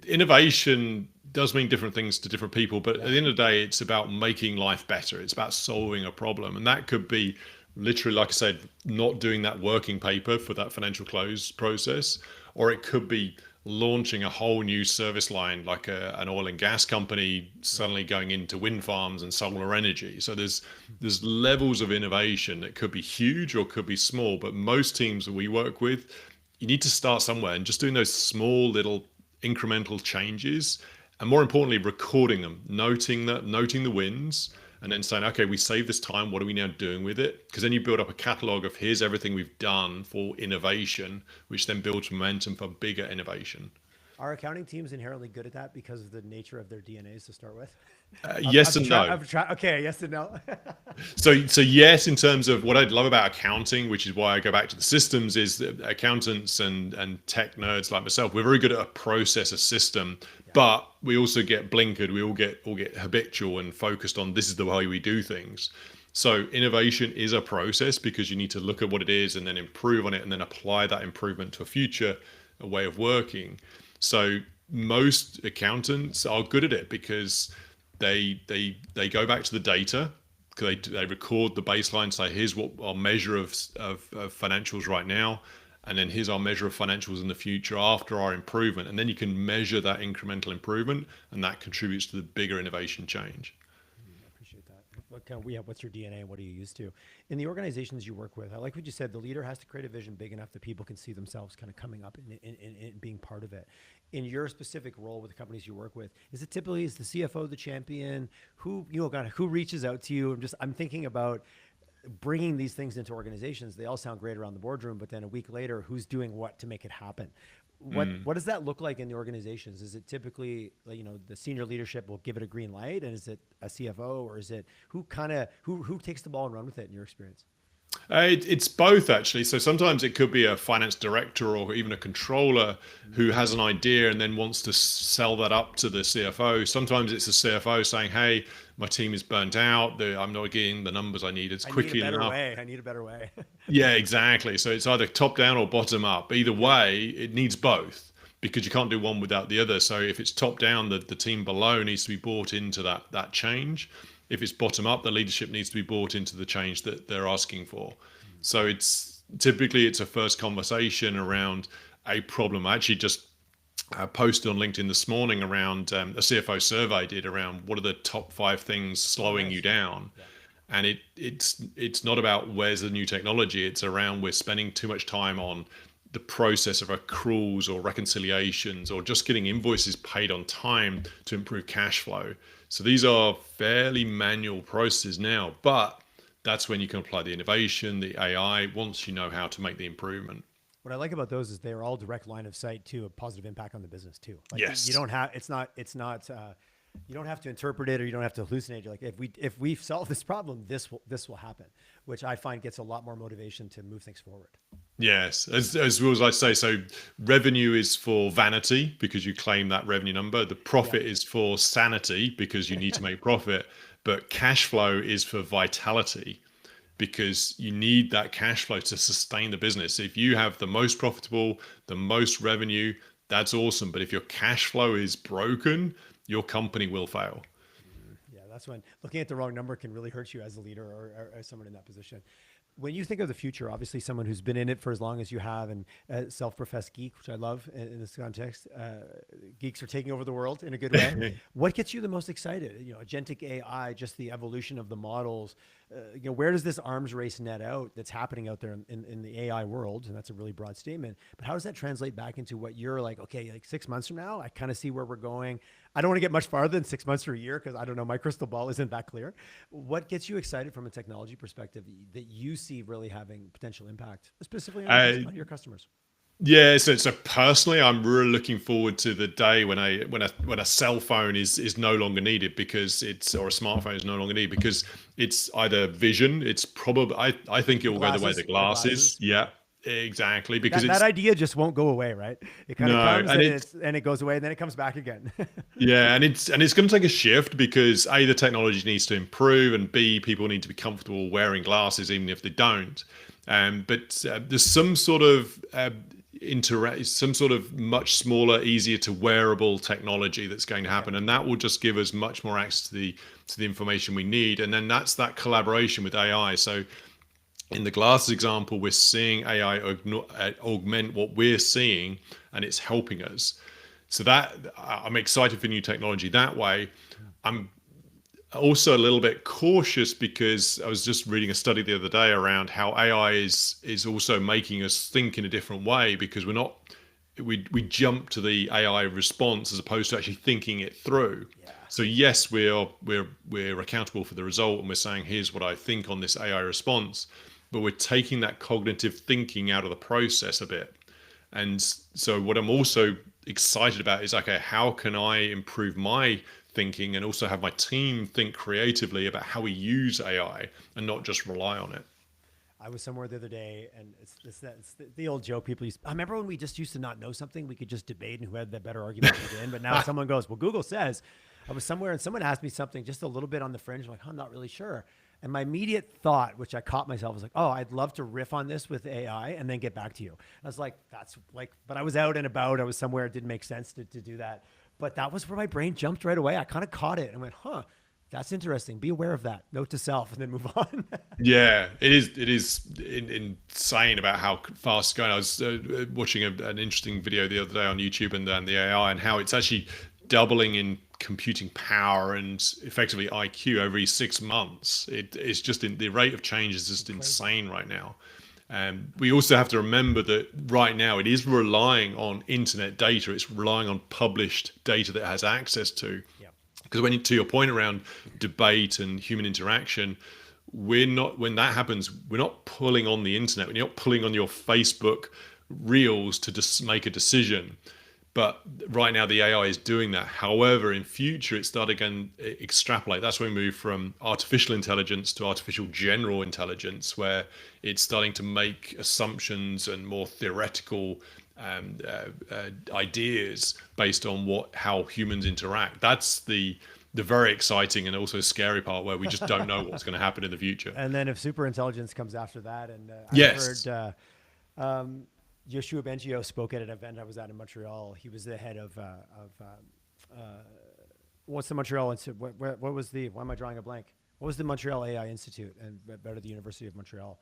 innovation does mean different things to different people, but at Yeah. the end of the day, it's about making life better. It's about solving a problem. And that could be literally, like I said, not doing that working paper for that financial close process, or it could be launching a whole new service line, like an oil and gas company suddenly going into wind farms and solar energy. So there's levels of innovation that could be huge or could be small, but most teams that we work with, you need to start somewhere, and just doing those small little incremental changes, and more importantly recording them, noting the wins, and then saying, okay, we saved this time, what are we now doing with it? Because then you build up a catalog of here's everything we've done for innovation, which then builds momentum for bigger innovation. Are accounting teams inherently good at that because of the nature of their DNAs to start with? Yes and no. Okay, yes and no. So yes, in terms of what I love about accounting, which is why I go back to the systems, is that accountants and tech nerds like myself, we're very good at a process, a system, Yeah. but we also get blinkered. We all get habitual and focused on this is the way we do things. So innovation is a process, because you need to look at what it is and then improve on it and then apply that improvement to a way of working. So most accountants are good at it because they go back to the data. They record the baseline, say here's what our measure of financials right now, and then here's our measure of financials in the future after our improvement, and then you can measure that incremental improvement, and that contributes to the bigger innovation change. I appreciate that. What's your DNA and what are you used to? In the organizations you work with, I like what you said. The leader has to create a vision big enough that people can see themselves kind of coming up and being part of it. In your specific role with the companies you work with, is the CFO the champion? Who reaches out to you? I'm thinking about bringing these things into organizations. They all sound great around the boardroom, but then a week later, who's doing what to make it happen? What does that look like in the organizations? Is it typically, like, the senior leadership will give it a green light, and is it a CFO, or is it who takes the ball and run with it in your experience? It's both, actually. So sometimes it could be a finance director or even a controller who has an idea and then wants to sell that up to the CFO. Sometimes it's a CFO saying, "Hey, my team is burnt out. I'm not getting the numbers I need as I need a quickly better enough." way. I need a better way. Yeah, exactly. So it's either top down or bottom up. Either way, it needs both, because you can't do one without the other. So if it's top down, the team below needs to be bought into that change. If it's bottom up, the leadership needs to be bought into the change that they're asking for. So it's a first conversation around a problem. I actually just posted on LinkedIn this morning around a CFO survey I did around what are the top 5 things Oh, slowing you nice. down. Yeah. And it's not about where's the new technology. It's around we're spending too much time on the process of accruals or reconciliations or just getting invoices paid on time to improve cash flow. So these are fairly manual processes now, but that's when you can apply the innovation, the AI, once you know how to make the improvement. What I like about those is they're all direct line of sight to a positive impact on the business too. Like, you Yes. don't have, you don't have to interpret it, or you don't have to hallucinate. You're like, if we solve this problem, this will happen, which I find gets a lot more motivation to move things forward. Yes, as well as I say, so revenue is for vanity because you claim that revenue number. The Yeah. profit is for sanity because you need to make profit. But cash flow is for vitality because you need that cash flow to sustain the business. If you have the most profitable, the most revenue, that's awesome. But if your cash flow is broken, your company will fail. Yeah, that's when looking at the wrong number can really hurt you as a leader or as someone in that position. When you think of the future, obviously someone who's been in it for as long as you have and self-professed geek, which I love in this context, geeks are taking over the world in a good way. What gets you the most excited? You know, agentic AI, just the evolution of the models. You know, where does this arms race net out that's happening out there in the AI world? And that's a really broad statement. But how does that translate back into what you're like, okay, like 6 months from now, I kind of see where we're going. I don't want to get much farther than 6 months or a year because I don't know, my crystal ball isn't that clear. What gets you excited from a technology perspective that you see really having potential impact, specifically on uh, on your customers? Yeah, so personally, I'm really looking forward to the day when a cell phone is no longer needed because it's or a smartphone is no longer needed because it's either vision. It's probably I think it will go the way of the The glasses. glasses, yeah. Yeah, exactly. Because That it's idea just won't go away, right? It kind of no, comes and and it's it goes away and then it comes back again. yeah, and it's going to take a shift because A, the technology needs to improve, and B, people need to be comfortable wearing glasses even if they don't. But there's some sort of some sort of much smaller, easier to wearable technology that's going to Okay. happen, and that will just give us much more access to the information we need. And then that's that collaboration with AI. So in the glasses example, we're seeing AI augment what we're seeing, and it's helping us. So that I'm excited for new technology that way. I'm also a little bit cautious because I was just reading a study the other day around how AI is also making us think in a different way because we jump to the AI response as opposed to actually thinking it through. Yeah. So yes, we're accountable for the result and we're saying here's what I think on this AI response, but we're taking that cognitive thinking out of the process a bit. And so what I'm also excited about is okay, how can I improve my thinking and also have my team think creatively about how we use AI and not just rely on it. I was somewhere the other day, and it's the old joke people used. I remember when we just used to not know something, we could just debate, and who had the better argument would win. But now someone goes, "Well, Google says." I was somewhere, and someone asked me something just a little bit on the fringe. I'm like, I'm not really sure. And my immediate thought, which I caught myself, was like, "Oh, I'd love to riff on this with AI and then get back to you." I was like, "That's like," but I was out and about. I was somewhere. It didn't make sense to do that. But that was where my brain jumped right away. I kind of caught it and went, "Huh." That's interesting. Be aware of that. Note to self, and then move on. Yeah, it is. It is insane about how fast it's going. I was watching an interesting video the other day on YouTube and the AI and how it's actually doubling in computing power and effectively IQ every 6 months. It's just the rate of change is just Crazy. insane right now. We also have to remember that right now it is relying on internet data. It's relying on published data that it has access to. Yeah. Because to your point around debate and human interaction, we're not when that happens, we're not pulling on the internet. We're not pulling on your Facebook reels to just make a decision. But right now the AI is doing that. However, in future it's starting to extrapolate. That's when we move from artificial intelligence to artificial general intelligence, where it's starting to make assumptions and more theoretical ideas based on how humans interact. That's the very exciting and also scary part where we just don't know what's going to happen in the future. And then if super intelligence comes after that, and I heard Yes. Yoshua Bengio spoke at an event I was at in Montreal. He was the head what's the Montreal Institute? What was the? Why am I drawing a blank? What was the Montreal AI Institute and better the University of Montreal?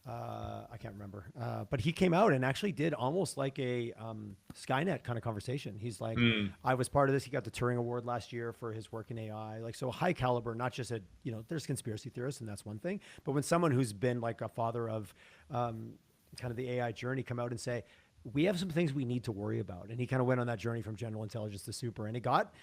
I can't remember. But he came out and actually did almost like a Skynet kind of conversation. He's like, Mm, I was part of this. He got the Turing Award last year for his work in AI. Like, so high caliber, not just there's conspiracy theorists and that's one thing. But when someone who's been like a father of kind of the AI journey come out and say, we have some things we need to worry about. And he kind of went on that journey from general intelligence to super, and it got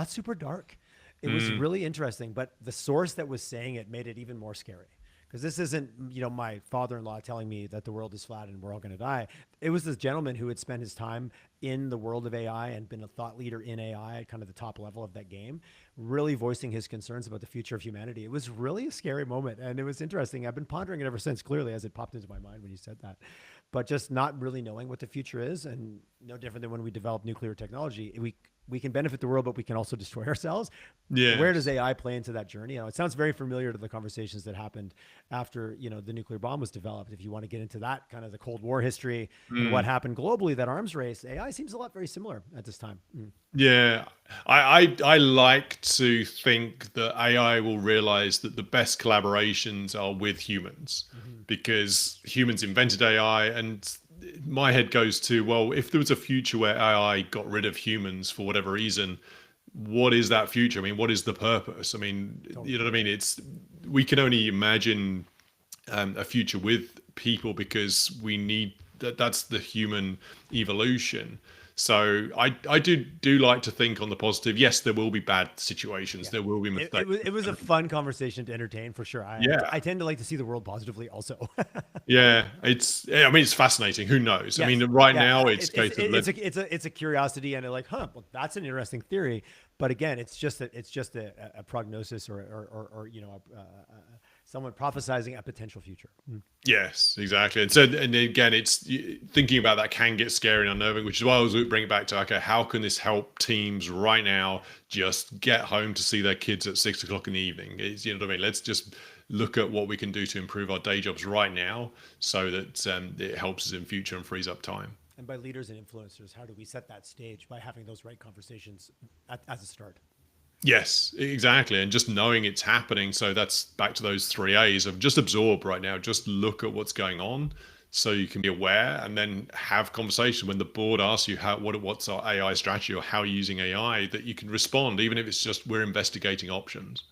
super dark. It was mm, really interesting, but the source that was saying it made it even more scary. Because this isn't, my father-in-law telling me that the world is flat and we're all going to die. It was this gentleman who had spent his time in the world of AI and been a thought leader in AI at kind of the top level of that game, really voicing his concerns about the future of humanity. It was really a scary moment, and it was interesting. I've been pondering it ever since, clearly, as it popped into my mind when you said that. but just not really knowing what the future is, and no different than when we develop nuclear technology. We can benefit the world, but we can also destroy ourselves. Where does Yes. AI play into that journey? It sounds very familiar to the conversations that happened after the nuclear bomb was developed. If you want to get into that kind of the Cold War history and what happened globally, that arms race, AI seems a lot very similar at this time. Yeah, I like to think that AI will realize that the best collaborations are with humans, because humans invented AI, and my head goes to, well, if there was a future where AI got rid of humans for whatever reason, what is that future? I mean, what is the purpose? I mean, you know what I mean? We can only imagine a future with people, because we need that's the human evolution. So I do like to think on the positive. Yes, there will be bad situations, Yeah. there will be mistakes. It was a fun conversation to entertain for sure. Yeah, I tend to like to see the world positively also. yeah, I mean, it's fascinating. Who knows? I Yes. mean, right Yeah. now it's a case of It's a curiosity, and like, huh, well, that's an interesting theory. But again, it's just a prognosis, or someone prophesizing a potential future. Yes, exactly. And so, and again, thinking about that can get scary and unnerving, which is why I was bringing it back to, okay, how can this help teams right now just get home to see their kids at 6 o'clock in the evening? You know what I mean? Let's just look at what we can do to improve our day jobs right now, so that it helps us in future and frees up time. And by leaders and influencers, how do we set that stage by having those right conversations as a start? Yes, exactly. And just knowing it's happening. So that's back to those 3 A's of just absorb right now, just look at what's going on so you can be aware, and then have conversation when the board asks you what's our AI strategy, or how you're using AI, that you can respond, even if it's just we're investigating options.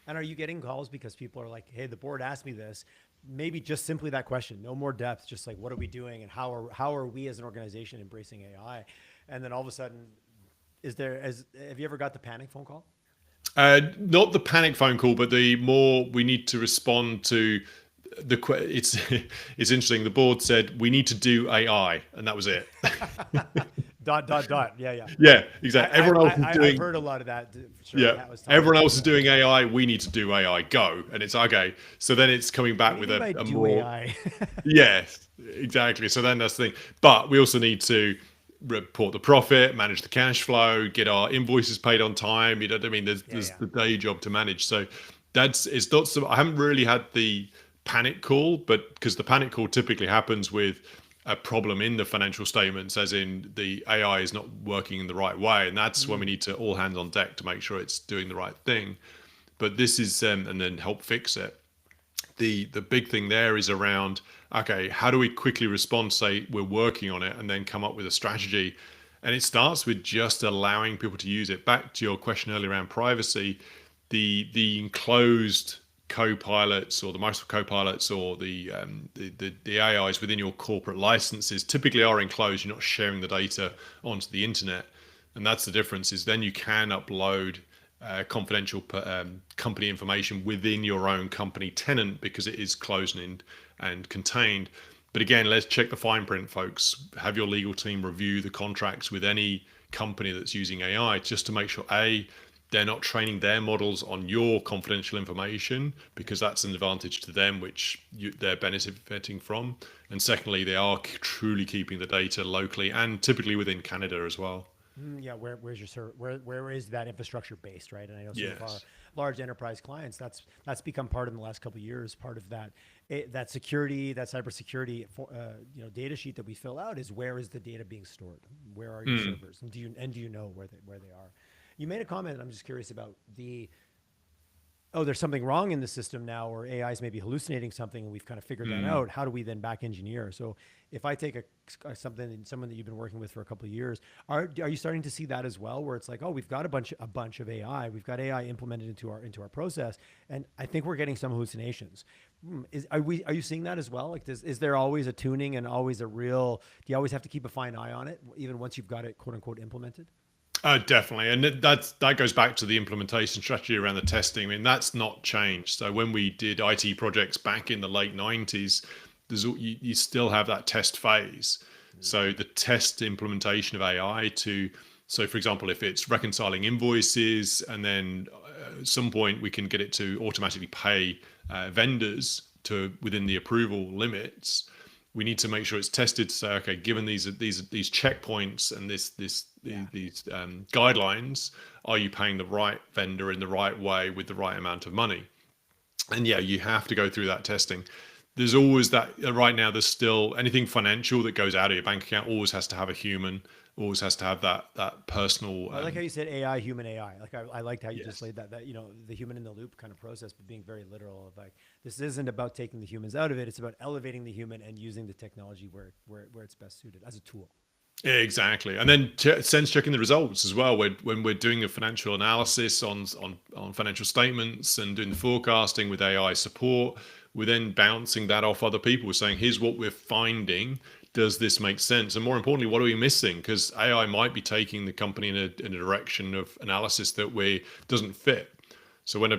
And are you getting calls because people are like, hey, the board asked me this? Maybe just simply that question, no more depth, just like, what are we doing, and how are we as an organization embracing AI? And then all of a sudden, have you ever got the panic phone call? Not the panic phone call, but the more we need to respond to it's it's interesting. The board said we need to do AI, and that was it. Dot dot dot. Yeah, yeah. Yeah, exactly. Everyone else is I've doing heard a lot of that. For sure. yeah. Everyone else is doing AI. We need to do AI. Go, and it's okay. So then it's coming back What with do you mean by a do more AI? yes, exactly. So then that's the thing. But we also need to report the profit, manage the cash flow, get our invoices paid on time. You know what I mean? There's Yeah. the day job to manage. So it's not so. I haven't really had the panic call, but because the panic call typically happens with a problem in the financial statements, as in the AI is not working in the right way, and that's when we need to all hands on deck to make sure it's doing the right thing. But this is and then help fix it. The big thing there is around, okay, how do we quickly respond, say we're working on it, and then come up with a strategy. And it starts with just allowing people to use it. Back to your question earlier around privacy, the enclosed co-pilots, or the Microsoft co-pilots, or the AIs within your corporate licenses typically are enclosed. You're not sharing the data onto the internet, and that's the difference. Is then you can upload confidential company information within your own company tenant, because it is closed and contained. But again, let's check the fine print, folks. Have your legal team review the contracts with any company that's using AI, just to make sure they're not training their models on your confidential information, because that's an advantage to them, which they're benefiting from. And secondly, they are truly keeping the data locally, and typically within Canada as well. Yeah, where's your where is that infrastructure based, right? And I know some of our Yes. large enterprise clients, that's become part in the last couple of years. Part of that security, that cybersecurity, data sheet that we fill out is, where is the data being stored? Where are your servers? And do you know where they are? You made a comment. I'm just curious about there's something wrong in the system now, or AI is maybe hallucinating something, and we've kind of figured that out. How do we then back engineer? So if I take someone that you've been working with for a couple of years, are you starting to see that as well, where it's like, oh, we've got a bunch of AI, we've got AI implemented into our process, and I think we're getting some hallucinations. Are you seeing that as well? Like, is there always a tuning, and always do you always have to keep a fine eye on it, even once you've got it, quote unquote, implemented? Definitely, and that goes back to the implementation strategy around the testing. I mean, that's not changed. So when we did IT projects back in the late '90s, you still have that test phase. So the test implementation of AI so for example, if it's reconciling invoices, and then at some point we can get it to automatically pay vendors to within the approval limits, we need to make sure it's tested to say, okay, given these checkpoints and these guidelines, are you paying the right vendor in the right way with the right amount of money? And yeah, you have to go through that testing. There's always that right now. There's still anything financial that goes out of your bank account always has to have a human, always has to have that personal. I like how you said AI, human AI. Like I liked how you just Yes. laid that the human in the loop kind of process, but being very literal of like this isn't about taking the humans out of it. It's about elevating the human and using the technology where it's best suited as a tool. Yeah, exactly, and then sense checking the results as well. When we're doing a financial analysis on financial statements and doing the forecasting with AI support, we're then bouncing that off other people, saying, "Here's what we're finding. Does this make sense?" And more importantly, what are we missing? Because AI might be taking the company in a direction of analysis that we doesn't fit. So back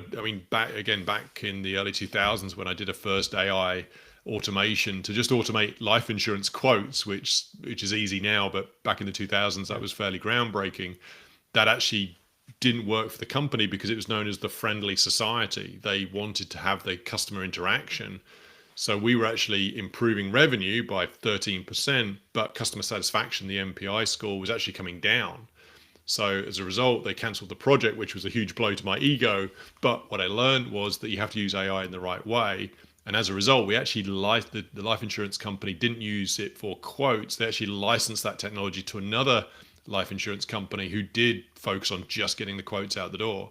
in the early 2000s, when I did a first AI automation to just automate life insurance quotes, which is easy now, but back in the 2000s, that was fairly groundbreaking. That actually didn't work for the company because it was known as the friendly society. They wanted to have the customer interaction. So we were actually improving revenue by 13%, but customer satisfaction, the MPI score, was actually coming down. So as a result, they cancelled the project, which was a huge blow to my ego. But what I learned was that you have to use AI in the right way. And as a result, we actually the life insurance company didn't use it for quotes. They actually licensed that technology to another life insurance company who did focus on just getting the quotes out the door.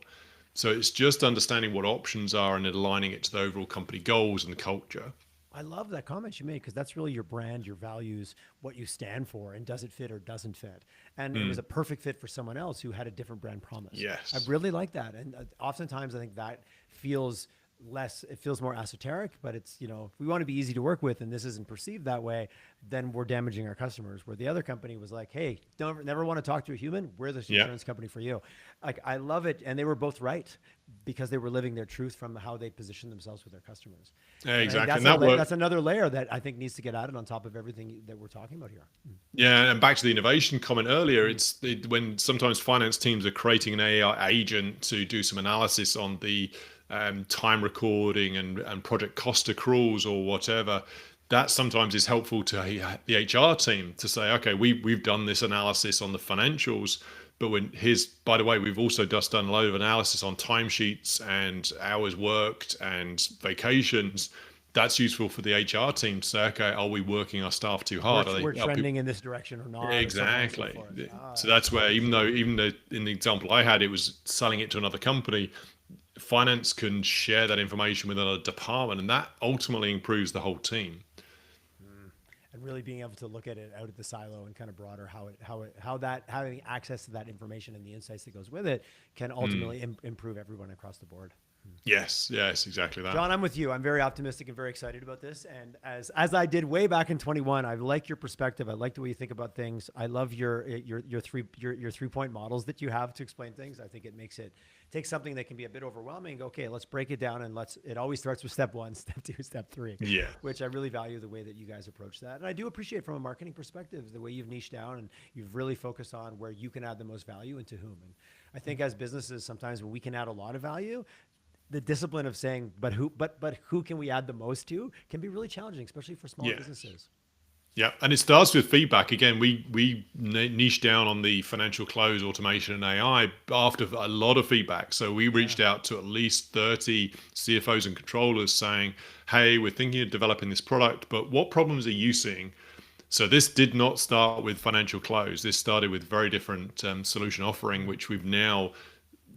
So it's just understanding what options are and aligning it to the overall company goals and culture. I love that comment you made because that's really your brand, your values, what you stand for, and does it fit or doesn't fit. And it was a perfect fit for someone else who had a different brand promise. I Yes. really like that. And oftentimes I think that feels it feels more esoteric, but it's, if we want to be easy to work with and this isn't perceived that way, then we're damaging our customers. Where the other company was like, hey, don't never want to talk to a human. We're the Yeah. insurance company for you. Like, I love it. And they were both right because they were living their truth from how they positioned themselves with their customers. Yeah, And I think exactly. And that worked. that's another layer that I think needs to get added on top of everything that we're talking about here. Yeah, and back to the innovation comment earlier, when sometimes finance teams are creating an AI agent to do some analysis on the time recording and project cost accruals or whatever, that sometimes is helpful to the HR team to say, okay, we've done this analysis on the financials, but by the way, we've also just done a load of analysis on timesheets and hours worked and vacations. That's useful for the HR team to say, okay, are we working our staff too hard? We're trending in this direction or not? Exactly. Or so forth. So that's where, even though in the example I had, it was selling it to another company, finance can share that information with another department, and that ultimately improves the whole team. And really being able to look at it out of the silo and kind of broader how that having access to that information and the insights that goes with it can ultimately improve everyone across the board. Yes, exactly that. John, I'm with you. I'm very optimistic and very excited about this. And as I did way back in 21, I like your perspective. I like the way you think about things. I love your 3-point models that you have to explain things. I think it takes something that can be a bit overwhelming. Okay, let's break it down, and it always starts with step 1, step 2, step 3. Yeah. Which I really value the way that you guys approach that. And I do appreciate from a marketing perspective the way you've niched down and you've really focused on where you can add the most value and to whom. And I think as businesses, sometimes when we can add a lot of value, the discipline of saying, but who can we add the most to can be really challenging, especially for small businesses. Yeah, and it starts with feedback. Again, we niche down on the financial close automation and AI after a lot of feedback. So we reached out to at least 30 CFOs and controllers saying, hey, we're thinking of developing this product, but what problems are you seeing? So this did not start with financial close. This started with very different solution offering, which we've now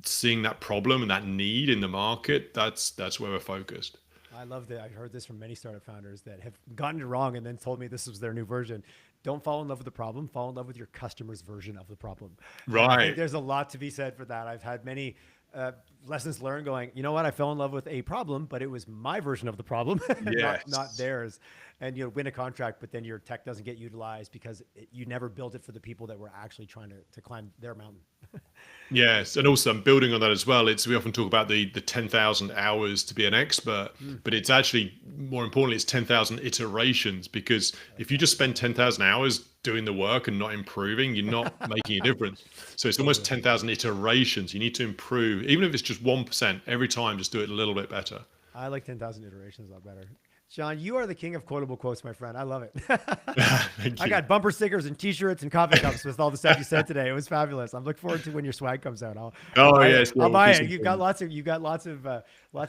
seeing that problem and that need in the market. That's where we're focused. I love that. I've heard this from many startup founders that have gotten it wrong and then told me this was their new version. Don't fall in love with the problem. Fall in love with your customer's version of the problem. Right. I think there's a lot to be said for that. I've had many lessons learned going, you know what? I fell in love with a problem, but it was my version of the problem, Yes. not theirs. And you win a contract, but then your tech doesn't get utilized because you never built it for the people that were actually trying to climb their mountain. Yes, and also I'm building on that as well. We often talk about the 10,000 hours to be an expert, but it's actually more importantly, it's 10,000 iterations, because if you just spend 10,000 hours doing the work and not improving, you're not making a difference. So it's almost 10,000 iterations. You need to improve, even if it's just 1% every time, just do it a little bit better. I like 10,000 iterations a lot better. John, you are the king of quotable quotes, my friend. I love it. Thank I you. got bumper stickers and T-shirts and coffee cups with all the stuff you said today. It was fabulous. I'm looking forward to when your swag comes out. I'll Oh buy yes, it. yeah, I'll we'll buy do it. something. You've got lots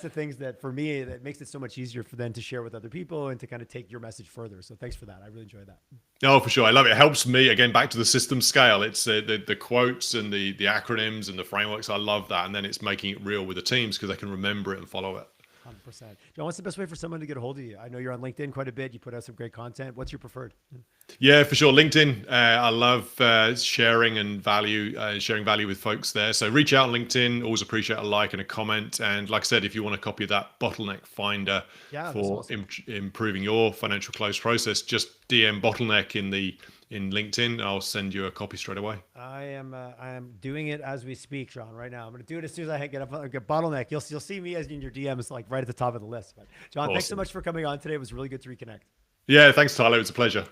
of things that for me that makes it so much easier for them to share with other people and to kind of take your message further. So thanks for that. I really enjoyed that. No, for sure. I love it. It helps me, again, back to the system scale. It's the quotes and the acronyms and the frameworks. I love that. And then it's making it real with the teams because they can remember it and follow it. 100%. John, what's the best way for someone to get a hold of you? I know you're on LinkedIn quite a bit. You put out some great content. What's your preferred? Yeah, for sure. LinkedIn. I love sharing value with folks there. So reach out on LinkedIn. Always appreciate a like and a comment. And like I said, if you want a copy of that bottleneck finder That's for awesome. improving your financial close process, just DM bottleneck in LinkedIn. I'll send you a copy straight away. I am doing it as we speak, John. Right now, I'm going to do it as soon as I get up. Get bottleneck. You'll see me as in your DMs, like right at the top of the list. But John, thanks so Awesome. much for coming on today. It was really good to reconnect. Yeah, thanks, Tyler. It's a pleasure.